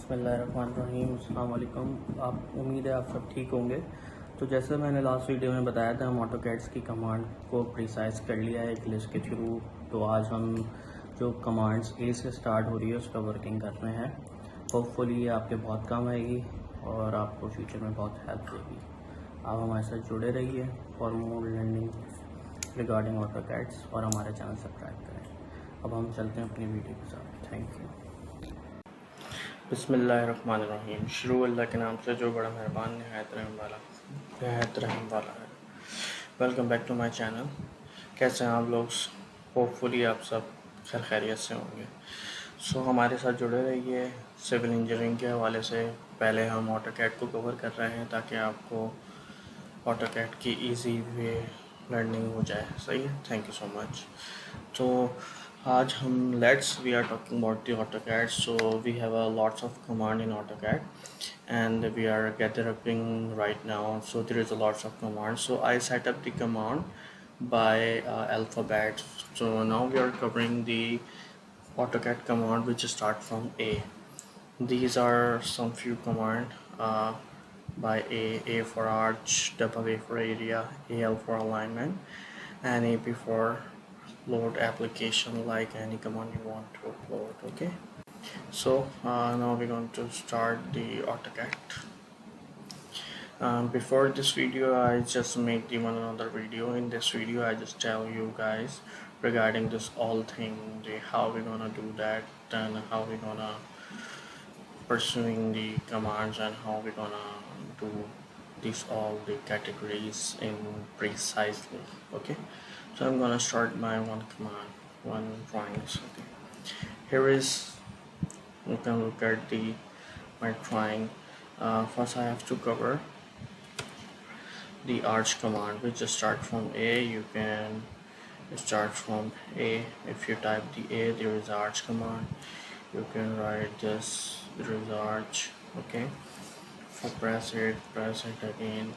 बिस्मिल्लाहिर्रहमानिर्रहीम। अस्सलाम वालेकुम। आप उम्मीद है आप सब ठीक होंगे। तो जैसे मैंने लास्ट वीडियो में बताया था, हम ऑटोकैड्स की कमांड को प्रिसाइज कर लिया है एक लिस्ट के थ्रू। तो आज हम जो कमांड्स ए से स्टार्ट हो रही है उसका वर्किंग कर रहे हैं। होपफुली ये आपके बहुत काम आएगी और आपको फ्यूचर में बहुत हेल्प देगी। आप हमारे साथ जुड़े रहिए फॉर मोर लर्निंग रिगार्डिंग ऑटोकैड्स और हमारे चैनल सब्सक्राइब करें। अब हम चलते हैं अपनी वीडियो के साथ। Thank you. बिस्मिल्लाहिर्रहमानिर्रहीम। शुरू अल्लाह के नाम से जो बड़ा मेहरबान नहायत रहम वाला है। Welcome back to my channel. कैसे हैं आप लोग? होपफुली आप सब खैरियत से होंगे। हमारे साथ जुड़े रहिए। सिविल इंजीनियरिंग के हवाले से पहले हम ऑटोकैड को कवर कर रहे हैं ताकि आपको ऑटोकैड की इजी वे लर्निंग हो जाए। सही है, थैंक यू सो मच। तो आज हम we are talking about the AutoCAD. So we have a lots of command in AutoCAD and we are gathering right now. So there is a lots of commands. So I set up the command by alphabet. So now we are covering the AutoCAD command which start from A. These are some few command by A for arch, double A for area, AL for alignment, and AP for load application, like any command you want to upload. Okay, so now we're going to start the AutoCAD. Before this video I just make the one another video. In this video I just tell you guys regarding this all thing, the how we're gonna do that and how we're gonna pursuing the commands and how we're gonna do these all the categories in precisely. Okay, so I'm gonna start my one command, one drawings. Okay, here is, you can look at the my drawing. First I have to cover the arch command, which just start from A. You can start from A. If you type the A, there is arch command. You can write this, there is arch. Okay, for press it again.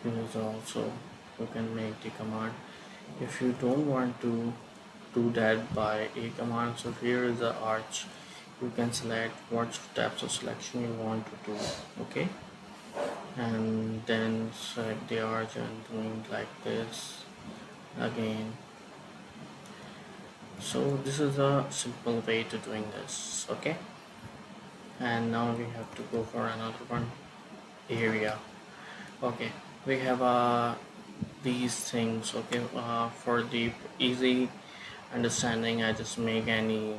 There is also, you can make the command. If you don't want to do that by a command, so here is the arch. You can select what types of selection you want to do. Okay, and then select the arch and doing like this again. So this is a simple way to doing this. Okay, and now we have to go for another one, area. Okay, we have these things. Okay, for the easy understanding I just make any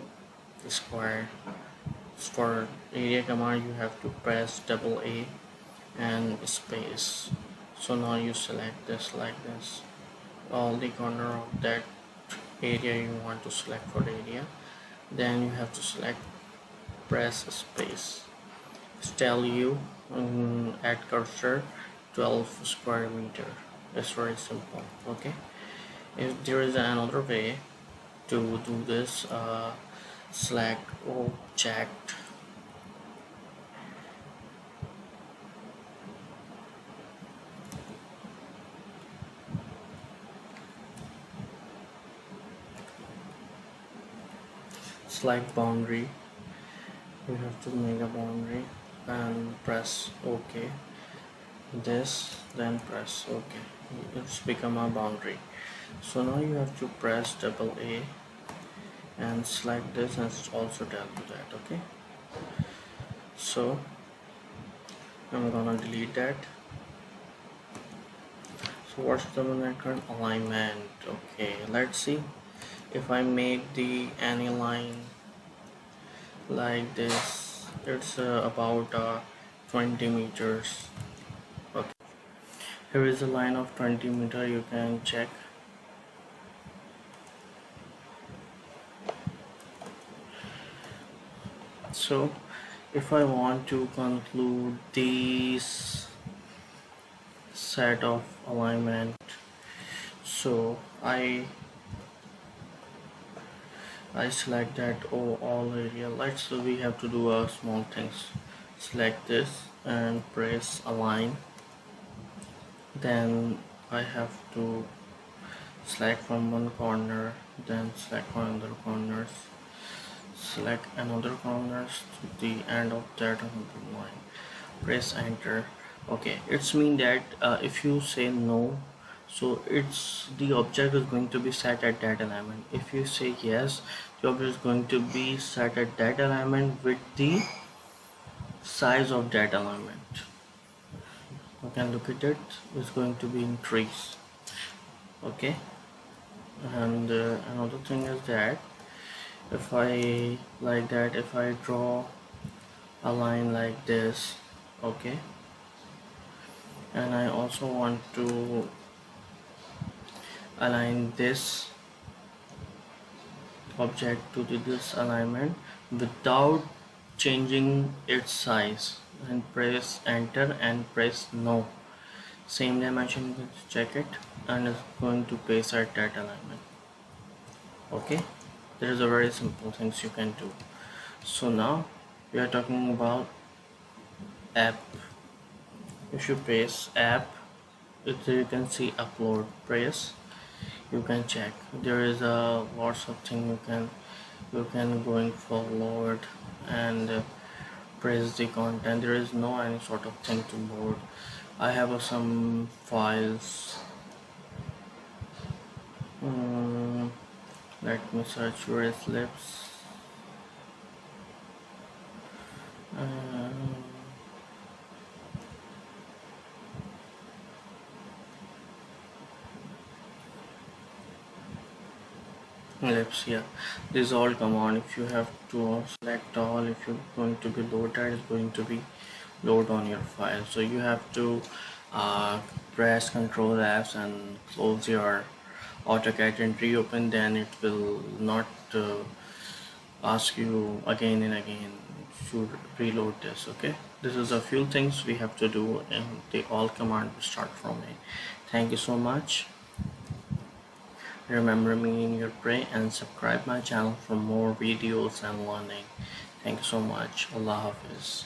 square. For area command you have to press double A and space. So now you select this like this, all the corner of that area you want to select for the area. Then you have to select, press space. Tell you add cursor 12 square meter. It's very simple. Okay, if there is another way to do this, select object, select boundary. You have to make a boundary and press OK. This, then press OK. It's become a boundary. So now you have to press double A and select this, and it's also tell you that. Okay, so I'm gonna delete that. So what's the current alignment? Okay, let's see if I make the any line like this. It's about 20 meters. Okay, here is a line of 20 meter. You can check. So if I want to conclude this set of alignment, so I select that all area. Let's say we have to do a small things. Select this and press align. Then I have to select from one corner, then select from other corners. select another corners to the end of that line, press enter. Okay, it's mean that if you say no, so it's the object is going to be set at that alignment. If you say yes, the object is going to be set at that alignment with the size of that alignment. You can look at it, it's going to be increase. Okay, and another thing is that if I like that, if I draw a line like this, okay, and I also want to align this object to this alignment without changing its size, and press enter and press no, same dimension, check it, and it's going to paste at that alignment. Okay, there is a very simple things you can do. So now we are talking about app. If you press app, you can see upload, press, you can check, there is a lots of thing you can going forward and press the content. There is no any sort of thing to load. I have some files. Let me search your slips. Ellipse here, this all command. If you have to select all, if you're going to be loaded, it's going to be load on your file. So you have to press Ctrl F and close your AutoCAD and reopen, then it will not ask you again and again to reload this. Okay, this is a few things we have to do, and the all command will start from it. Thank you so much. Remember me in your prayer and subscribe my channel for more videos and learning. Thank you so much. Allah Hafiz.